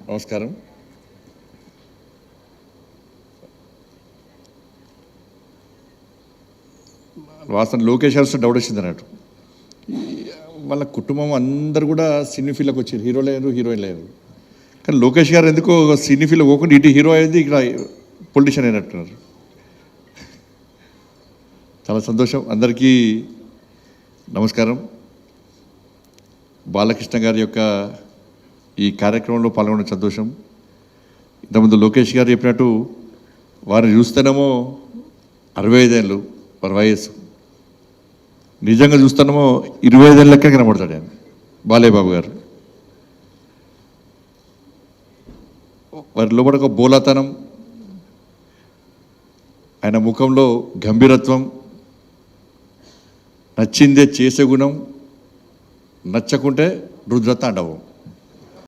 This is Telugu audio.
నమస్కారం. వాస్తవం లోకేష్ గారు డౌట్ వచ్చింది అన్నట్టు. వాళ్ళ కుటుంబం అందరు కూడా సినీ ఫీల్డ్కి వచ్చారు, హీరో లేరు, హీరోయిన్ లేరు. కానీ లోకేష్ గారు ఎందుకో సినీ ఫీల్డ్ పోకుండా ఇటు హీరో అయింది, ఇక్కడ పొలిటీషియన్ అయినట్టున్నారు. చాలా సంతోషం. అందరికీ నమస్కారం. బాలకృష్ణ గారి యొక్క ఈ కార్యక్రమంలో పాల్గొనడం సంతోషం. ఇంతకుముందు లోకేష్ గారు చెప్పినట్టు వారిని చూస్తేనేమో 65 ఏళ్ళు వారి వయస్సు, నిజంగా చూస్తున్నామో 25 ఏళ్ళ లెక్క కనబడతాడు ఆయన బాలయ్య బాబు గారు. వారి లోపల ఒక బోలాతనం, ఆయన ముఖంలో గంభీరత్వం, నచ్చిందే చేసే గుణం, నచ్చకుంటే రుద్రతాండవం.